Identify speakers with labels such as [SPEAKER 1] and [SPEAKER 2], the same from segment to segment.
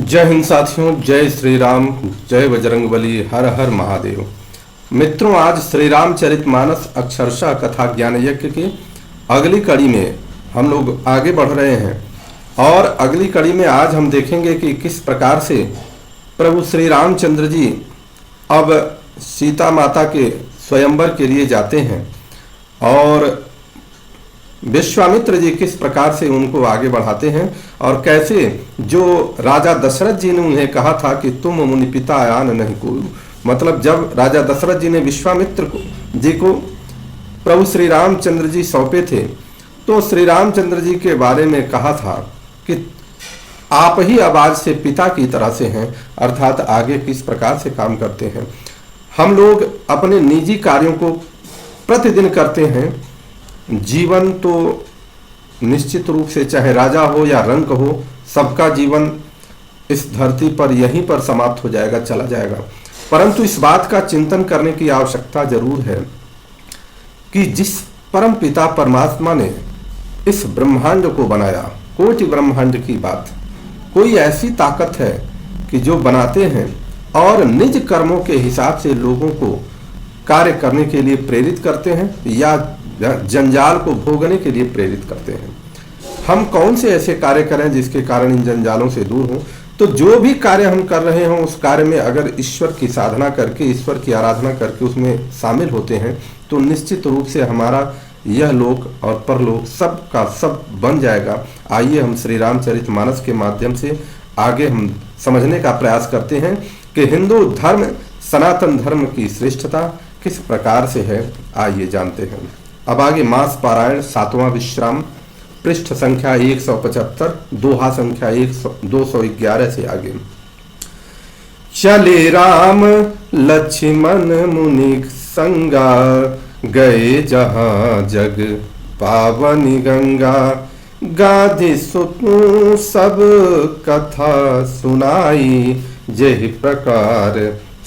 [SPEAKER 1] जय हिंद साथियों, जय श्री राम, जय बजरंगबली, हर हर महादेव। मित्रों, आज श्री रामचरितमानस अक्षरशः कथा ज्ञान यज्ञ की अगली कड़ी में हम लोग आगे बढ़ रहे हैं और अगली कड़ी में आज हम देखेंगे कि किस प्रकार से प्रभु श्री रामचंद्र जी अब सीता माता के स्वयंवर के लिए जाते हैं और विश्वामित्र जी किस प्रकार से उनको आगे बढ़ाते हैं और कैसे जो राजा दशरथ जी ने उन्हें कहा था कि तुम मुनि पिता आन नहीं कोई, मतलब जब राजा दशरथ जी ने विश्वामित्र जी को प्रभु श्री रामचंद्र जी सौंपे थे तो श्री रामचंद्र जी के बारे में कहा था कि आप ही अब आज से पिता की तरह से हैं, अर्थात आगे किस प्रकार से काम करते हैं। हम लोग अपने निजी कार्यों को प्रतिदिन करते हैं। जीवन तो निश्चित रूप से चाहे राजा हो या रंक हो, सबका जीवन इस धरती पर यहीं पर समाप्त हो जाएगा, चला जाएगा। परंतु इस बात का चिंतन करने की आवश्यकता जरूर है कि जिस परम पिता परमात्मा ने इस ब्रह्मांड को बनाया, कोटि ब्रह्मांड की बात, कोई ऐसी ताकत है कि जो बनाते हैं और निज कर्मों के हिसाब से लोगों को कार्य करने के लिए प्रेरित करते हैं या जंजाल को भोगने के लिए प्रेरित करते हैं। हम कौन से ऐसे कार्य करें जिसके कारण इन जंजालों से दूर हो। तो जो भी कार्य हम कर रहे हों उस कार्य में अगर ईश्वर की साधना करके, ईश्वर की आराधना करके उसमें शामिल होते हैं तो निश्चित रूप से हमारा यह लोक और परलोक सब का सब बन जाएगा। आइए हम श्री रामचरितमानस के माध्यम से आगे हम समझने का प्रयास करते हैं कि हिंदू धर्म, सनातन धर्म की श्रेष्ठता किस प्रकार से है। आइए जानते हैं। अब आगे मास पारायण 7वां विश्राम, पृष्ठ संख्या 175, दोहा संख्या 211 से आगे। चले राम लक्ष्मण मुनि संगा, गए जहां जग पावनी गंगा, गाधी सुनु सब कथा सुनाई, जेहि प्रकार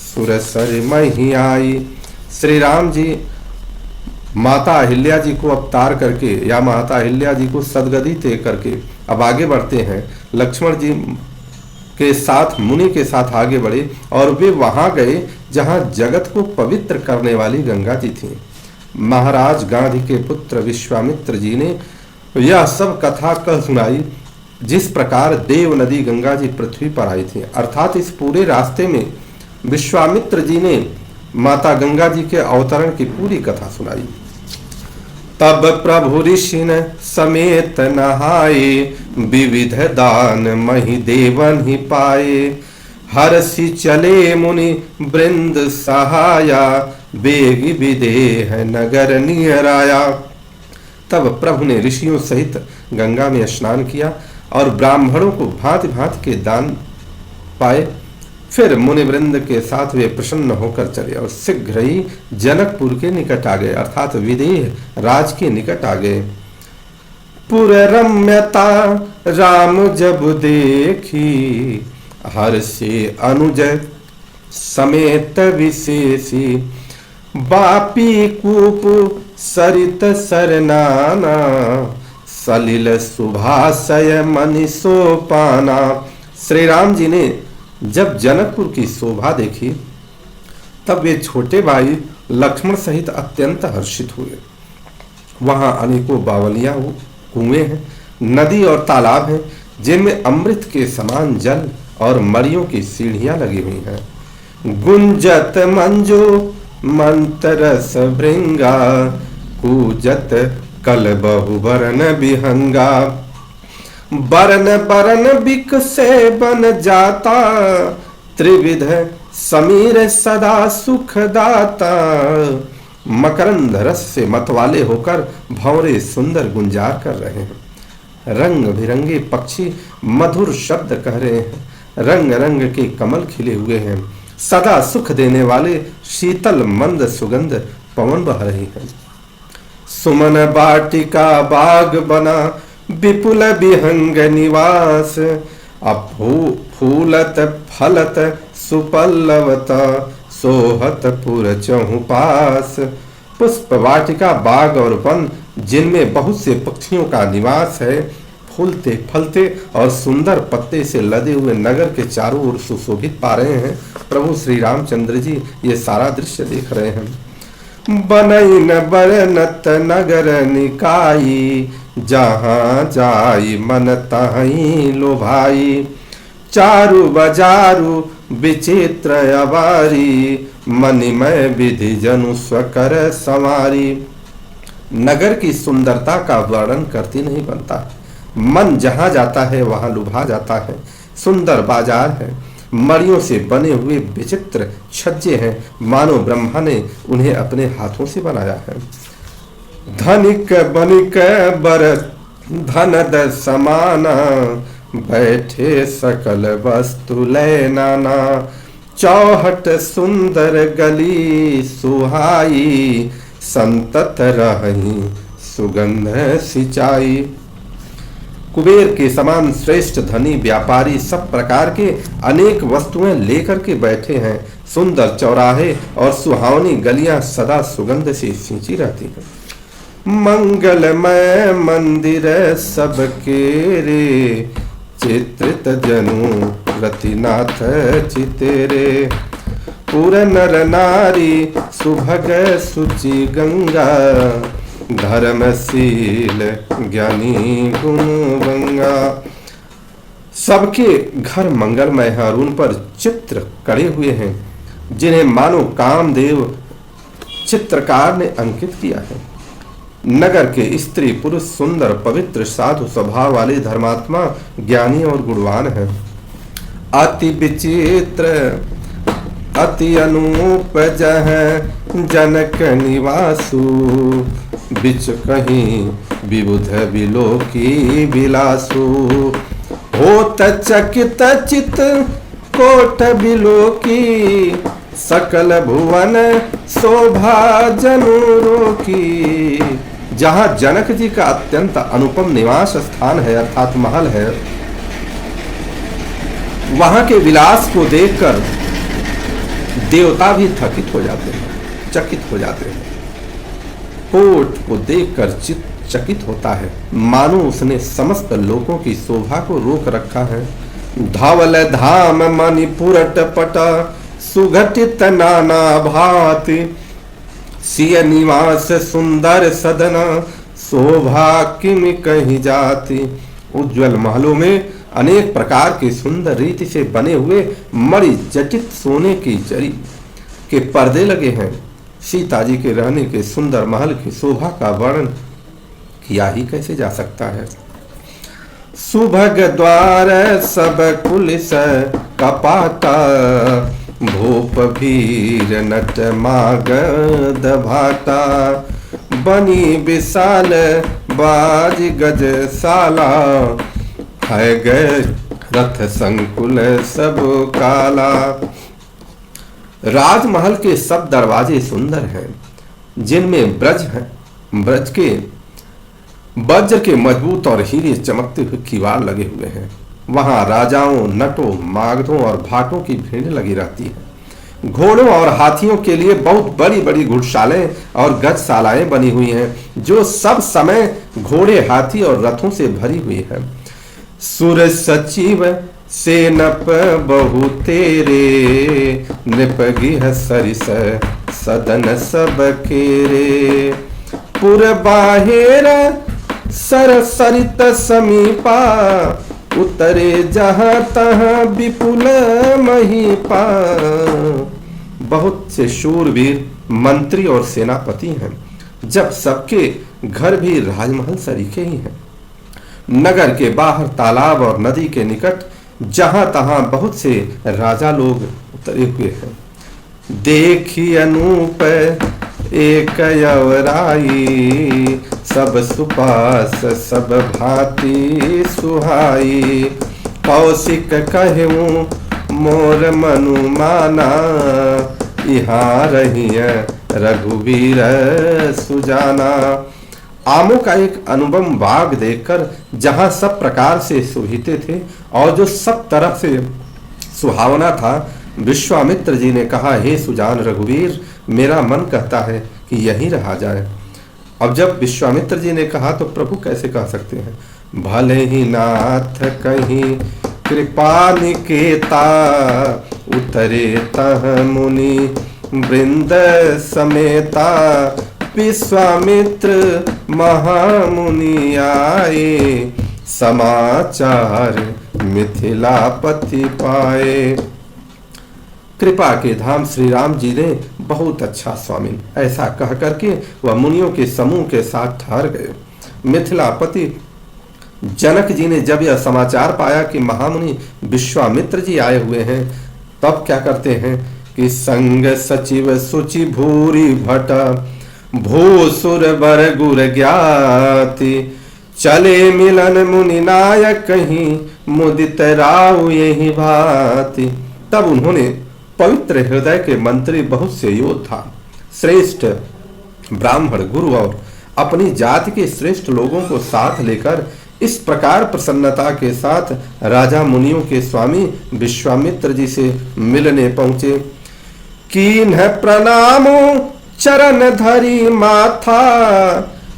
[SPEAKER 1] सुरसर मही आई। श्री राम जी माता अहिल्या जी को अवतार करके या माता अहिल्या जी को सदगति तय करके अब आगे बढ़ते हैं। लक्ष्मण जी के साथ, मुनि के साथ आगे बढ़े और वे वहां गए जहां जगत को पवित्र करने वाली गंगा जी थी। महाराज गांधी के पुत्र विश्वामित्र जी ने यह सब कथा कह सुनाई जिस प्रकार देव नदी गंगा जी पृथ्वी पर आई थी। अर्थात इस पूरे रास्ते में विश्वामित्र जी ने माता गंगा जी के अवतरण की पूरी कथा सुनाई। तब प्रभु ऋषि न समेत नहाए, विविध दान मही देवन ही पाए, हर्षि चले मुनि वृंद सहाया, बेग विदेह नगर नियर आया। तब प्रभु ने ऋषियों सहित गंगा में स्नान किया और ब्राह्मणों को भांति भांति के दान पाए। फिर मुनि वृंद के साथ वे प्रसन्न होकर चले और शीघ्र ही जनकपुर के निकट आ गए, अर्थात विदेह राज के निकट आ गए। पुर रम्यता राम जब देखी, हर्षे अनुज समेत विशेषी, बापी कूप सरित सरनाना, सलिल सुभाषय मनि सोपाना। श्री राम जी ने जब जनकपुर की शोभा देखी तब वे छोटे भाई लक्ष्मण सहित अत्यंत हर्षित हुए। वहां अनेकों बावलियां कुएं हैं, नदी और तालाब हैं जिनमें अमृत के समान जल और मड़ियों की सीढ़ियां लगी हुई हैं। गुंजत मंजो मंतरस भृंगा, कूजत कल बहुवरन विहंगा, बरन बरन बिक से बन जाता, त्रिविध समीर सदा सुखदाता। मकरंद रस से मतवाले होकर भंवरे सुंदर गुंजार कर रहे हैं। रंग बिरंगे पक्षी मधुर शब्द कह रहे हैं। रंग रंग के कमल खिले हुए हैं। सदा सुख देने वाले शीतल मंद सुगंध पवन बह रही है। सुमन बाटिका बाग बना, विपुल विहंग निवास, फूलत फलत सुपल्लवत, सोहत पुर चहुपास। पुष्प वाटिका, बाग और वन जिनमें बहुत से पक्षियों का निवास है, फूलते फलते और सुंदर पत्ते से लदे हुए नगर के चारों ओर सुशोभित पा रहे हैं। प्रभु श्री रामचंद्र जी ये सारा दृश्य देख रहे हैं। बनई न बरनत नगर निकाई, जहाँ जाई मन तहीं लोभाई। चारु बजारु विचित्र अबारी, मणिमय विधि जनु स्वकर संवारी। नगर की सुंदरता का वर्णन करती नहीं बनता। मन जहाँ जाता है वहाँ लुभा जाता है। सुंदर बाजार है, मड़ियों से बने हुए विचित्र छज्जे हैं, मानो ब्रह्मा ने उन्हें अपने हाथों से बनाया है। धनिक बनिक बर धनद समाना, बैठे सकल वस्तु लय नाना। चौहट सुंदर गली सुहाई, संतत रही सुगंध सिंचाई। कुबेर के समान श्रेष्ठ धनी व्यापारी सब प्रकार के अनेक वस्तुएं लेकर के बैठे हैं। सुंदर चौराहे और सुहावनी गलियां सदा सुगंध से सिंची रहती हैं। मंगलमय मंदिर सबके रे, चित्रित जनु रतिनाथ चितेरे। पुर नर नारी सुभग सुचि गंगा, धर्मशील ज्ञानी गुण गंगा। सबके घर मंगलमय हैं और उन पर चित्र कड़े हुए हैं, जिन्हें मानो कामदेव चित्रकार ने अंकित किया है। नगर के स्त्री पुरुष सुंदर पवित्र साधु स्वभाव वाले धर्मात्मा ज्ञानी और गुणवान हैं। अति विचित्र अति अनूप जह जनक निवासु, बिच कहीं विबुध विलोकी विलासु। होत चकित चित कोट विलोकी, सकल भुवन शोभा जनुरों की। जहाँ जनक जी का अत्यंत अनुपम निवास स्थान है अर्थात महल है, वहां के विलास को देखकर देवता भी थकित हो जाते हैं, चकित हो जाते हैं। कोट को देखकर चित्त चकित होता है, मानो उसने समस्त लोगों की शोभा को रोक रखा है। धवल धाम मणिपुरट पट, सुघटित नाना भांति। सिय निवास सुंदर सदना, शोभा किम कहीं जाती। उज्ज्वल महलों में अनेक प्रकार के सुंदर रीति से बने हुए मणि जटित सोने की जरी के पर्दे लगे हैं। सीता जी के रहने के सुंदर महल की शोभा का वर्णन किया ही कैसे जा सकता है। सुभग द्वार सब कुलिस कपाटा, भूप भीर नट मागध भाटा। बनी विशाल बाज गजशाला, है गए रथ संकुल सब काला। राजमहल के सब दरवाजे सुंदर हैं, जिनमें ब्रज के वज्र के मजबूत और हीरे चमकते हुए किवाड़ लगे हुए हैं। वहां राजाओं, नटों, मागधों और भाटों की भीड़ लगी रहती है। घोड़ों और हाथियों के लिए बहुत बड़ी बड़ी घुड़शालें और गजशालाएं बनी हुई हैं, जो सब समय घोड़े, हाथी और रथों से भरी हुई है। सुर सचिव से नप बहु तेरे, नृपगिह सरिस सदन सब केरे। पुर बाहेर सर सरित समीपा, उतरे जहाँ तहाँ विपुल महीपा। बहुत से शूरवीर मंत्री और सेनापति हैं, जब सबके घर भी राजमहल सरीखे ही हैं। नगर के बाहर तालाब और नदी के निकट जहां तहां बहुत से राजा लोग उतरे हुए हैं। देखी अनूप एक यवराई, सब सुपास सब भांति सुहाई। कौशिक कहूँ मोर मनु माना, यहाँ रहिय रघुवीर सुजाना। आमों का एक अनुपम बाग देखकर जहां सब प्रकार से सुभिते थे और जो सब तरफ से सुहावना था, विश्वामित्र जी ने कहा, हे सुजान रघुवीर, मेरा मन कहता है कि यहीं रहा जाए। अब जब विश्वामित्र जी ने कहा तो प्रभु कैसे कह सकते हैं। भले ही नाथ कहीं कृपा निकेता, उतरे तह मुनि वृंद समेता, विश्वामित्र महामुनि आए, समाचार मिथिलापति पाए। कृपा के धाम श्री राम जी ने बहुत अच्छा स्वामी, ऐसा कह करके वह मुनियों के समूह के साथ ठहर गए। मिथिलापति जनक जी ने जब यह समाचार पाया कि महामुनि विश्वामित्र जी आए हुए हैं, तब क्या करते हैं कि संग सचिव सुचि भूरि भट, भूसुर बर गुर ज्ञाति, चले मिलन मुनि नायक कहीं, मुदित राव यही भांति। तब उन्होंने पवित्र हृदय के मंत्री बहुत से योद्धा, श्रेष्ठ ब्राह्मण, गुरु और अपनी जाति के श्रेष्ठ लोगों को साथ लेकर इस प्रकार प्रसन्नता के साथ राजा मुनियों के स्वामी विश्वामित्र जी से मिलने पहुंचे। कीन्ह प्रणाम चरण धरी माथा,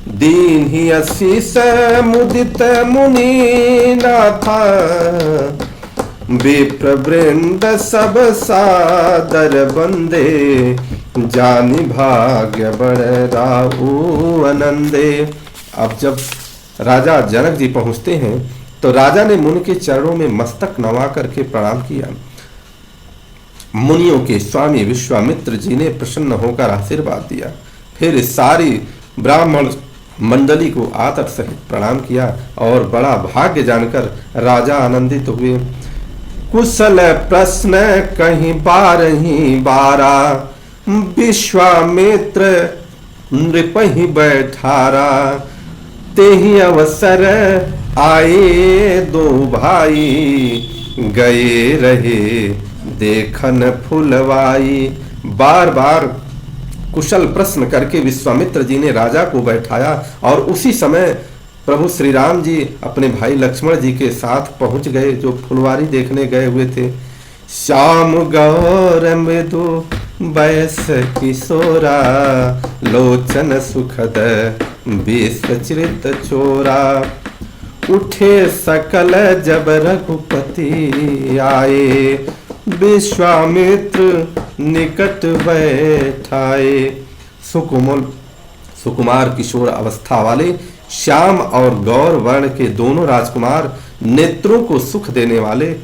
[SPEAKER 1] दीन ही आशीष मुदित मुनि नाथा, विप्र वृंद सब सादर बंदे, जानी भाग्य बड़ राहु आनंदे। अब जब राजा जनक जी पहुंचते हैं तो राजा ने मुनि के चरणों में मस्तक नवा करके प्रणाम किया। मुनियों के स्वामी विश्वामित्र जी ने प्रसन्न होकर आशीर्वाद दिया। फिर सारी ब्राह्मण मंडली को आदर सहित प्रणाम किया और बड़ा भाग्य जानकर राजा आनंदित हुए। कुशल प्रश्न कहीं बारही बारा, विश्वामित्र नृपहि बैठारा, तेहि अवसर आए दो भाई, गए रहे देखन फुलवाई। बार बार कुशल प्रश्न करके विश्वामित्र जी ने राजा को बैठाया और उसी समय प्रभु श्री राम जी अपने भाई लक्ष्मण जी के साथ पहुंच गए, जो फुलवारी देखने गए हुए थे। श्याम गौर मृदु वयस किशोरा, लोचन सुखद विश्वचरित चोरा, उठे सकल जब रघुपति आए, विश्वामित्र निकट बैठाए। सुकुमार किशोर अवस्था वाले श्याम और गौर वर्ण के दोनों राजकुमार, नेत्रों को सुख देने वाले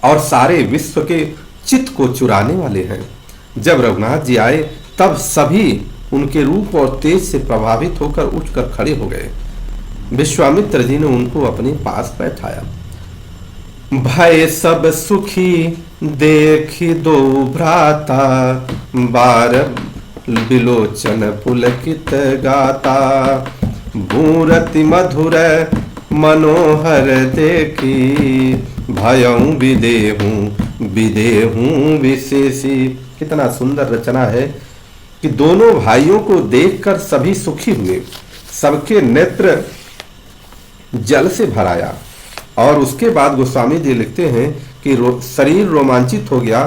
[SPEAKER 1] और सारे विश्व के चित्त को चुराने वाले हैं। जब रघुनाथ जी आए तब सभी उनके रूप और तेज से प्रभावित होकर उठकर खड़े हो गए। विश्वामित्र जी ने उनको अपने पास बैठाया। भय सब सुखी देखी दो भ्राता, बार बिलोचन पुलकित गाता, भूरति मधुर मनोहर देखी, भयऊ विदेहूं विदेहूं विशेषी। कितना सुंदर रचना है कि दोनों भाइयों को देखकर सभी सुखी हुए, सबके नेत्र जल से भराया। और उसके बाद गोस्वामी जी लिखते हैं कि शरीर रोमांचित हो गया।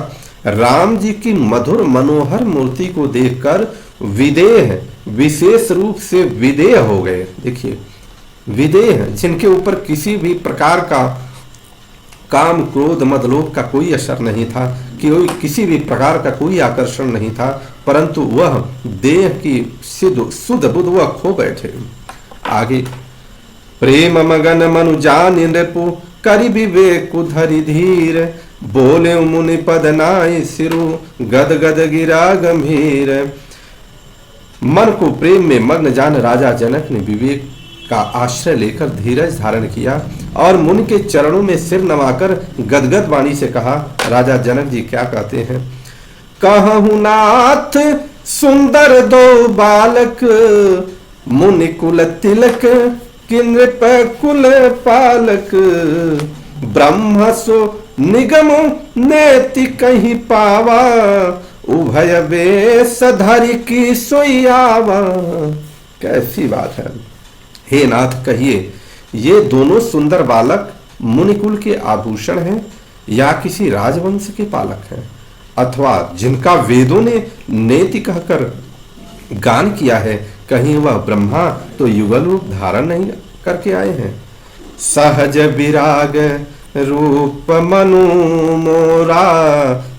[SPEAKER 1] राम जी की मधुर मनोहर मूर्ति को देखकर विदेह, विशेष रूप से विदेह हो गए। देखिए, विदेह जिनके ऊपर किसी भी प्रकार का काम क्रोध मद लोभ का कोई असर नहीं था, कि किसी भी प्रकार का कोई आकर्षण नहीं था, परंतु वह देह की शुद्ध बुद्ध वह खो बैठे। आगे, प्रेम मगन मनु जान नृपु, करि विवेक धरि धीर, बोले मुनि पद नाय सिरु, गद गद गिरा गंभीर। मन को प्रेम में मग्न जान राजा जनक ने विवेक का आश्रय लेकर धीरज धारण किया और मुनि के चरणों में सिर नवाकर गदगद वाणी से कहा। राजा जनक जी क्या कहते हैं? कहूँ नाथ सुंदर दो बालक, मुनि कुल तिलक कि नृप कुल पालक, ब्रह्म सो निगम नेति कहीं पावा, उभय बेस धरि की सोयावा। कैसी बात है। हे नाथ, कहिए, ये दोनों सुंदर बालक मुनिकुल के आभूषण हैं या किसी राजवंश के पालक हैं, अथवा जिनका वेदों ने नेति कहकर गान किया है, कहीं वह ब्रह्मा तो युगल रूप धारण नहीं करके आए हैं। सहज विराग रूप मनु मोरा,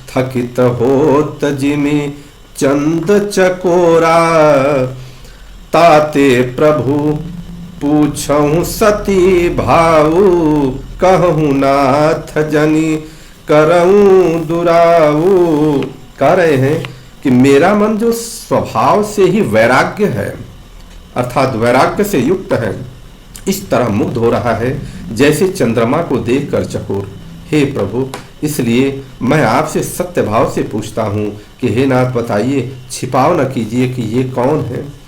[SPEAKER 1] थकित होत जिमि चंद चकोरा। ताते प्रभु पूछऊं सती भाऊ, कहूं नाथ जनी करऊं दुराऊ। कह रहे हैं कि मेरा मन जो स्वभाव से ही वैराग्य है, अर्थात वैराग्य से युक्त है, इस तरह मुग्ध हो रहा है जैसे चंद्रमा को देखकर चकोर। हे प्रभु, इसलिए मैं आपसे सत्य भाव से पूछता हूँ कि हे नाथ बताइए, छिपाव न कीजिए कि ये कौन है।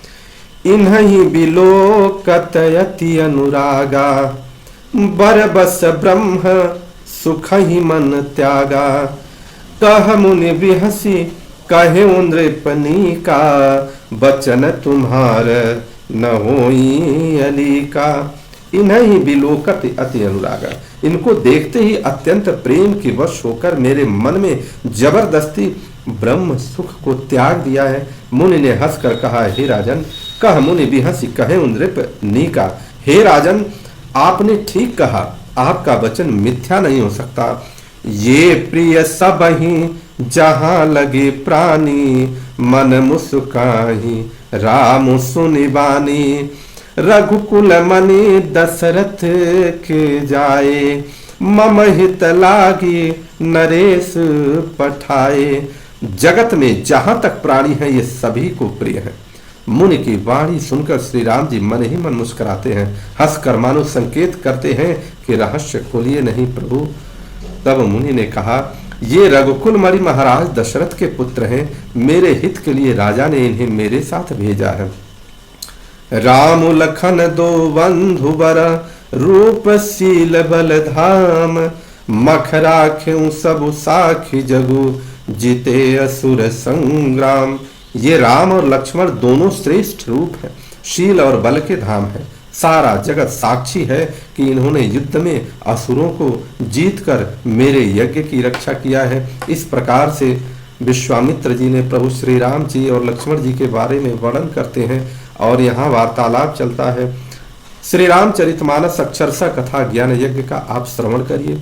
[SPEAKER 1] इन्हीं बिलोकतयति अनुरागा, बरबस ब्रह्म सुख ही मन त्यागा। कह मुनि बिहसी कहे नृपनी का, बचन तुम्हार न होई अली का। इन्हीं बिलोकत अति अनुरागा, इनको देखते ही अत्यंत प्रेम की वश होकर मेरे मन में जबरदस्ती ब्रह्म सुख को त्याग दिया है। मुनि ने हंसकर कहा, हे राजन, कह मुनि बिहसी कहे नृप नीका। हे राजन, आपने ठीक कहा, आपका वचन मिथ्या नहीं हो सकता। ये प्रिय सब ही जहां लगे प्राणी, मन मुस्काही राम सुनि बानी। रघुकुल मनि दशरथ के जाए, मम हित लागी नरेश पठाए। जगत में जहां तक प्राणी है ये सभी को प्रिय है। मुनि की वाणी सुनकर श्री राम जी मन ही मन मुस्कुराते हैं, हंसकर मानो संकेत करते हैं कि रहस्य खोलिए नहीं प्रभु। तब मुनि ने कहा, ये रघुकुल मणि महाराज दशरथ के पुत्र हैं, मेरे हित के लिए राजा ने इन्हें मेरे साथ भेजा है। राम लखन दो बंधु बर, रूप शील बल धाम। मख राख्यूं सब साखी जगु, जीते असुर संग्राम। ये राम और लक्ष्मण दोनों श्रेष्ठ रूप हैं, शील और बल के धाम हैं। सारा जगत साक्षी है कि इन्होंने युद्ध में असुरों को जीतकर मेरे यज्ञ की रक्षा किया है। इस प्रकार से विश्वामित्र जी ने प्रभु श्री राम जी और लक्ष्मण जी के बारे में वर्णन करते हैं और यहाँ वार्तालाप चलता है। श्री रामचरितमानस अक्षरशः कथा ज्ञान यज्ञ का आप श्रवण करिए,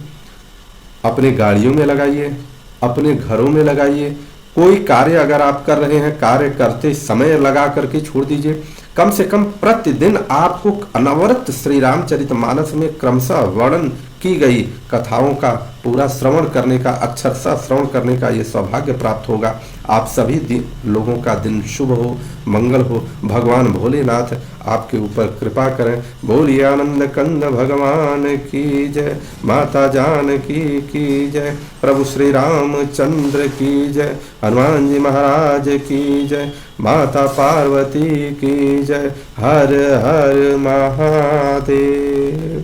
[SPEAKER 1] अपने गाड़ियों में लगाइए, अपने घरों में लगाइए। कोई कार्य अगर आप कर रहे हैं, कार्य करते समय लगा करके छोड़ दीजिए। कम से कम प्रतिदिन आपको अनवरत श्री रामचरितमानस में क्रमशः वर्णन की गई कथाओं का पूरा श्रवण करने का, अक्षरशः श्रवण करने का ये सौभाग्य प्राप्त होगा। आप सभी लोगों का दिन शुभ हो, मंगल हो। भगवान भोलेनाथ आपके ऊपर कृपा करें। बोलिए आनंद कंद भगवान की जय, माता जानकी की जय, प्रभु श्री रामचंद्र की जय, हनुमान जी महाराज की जय, माता पार्वती की जय। हर हर महादेव।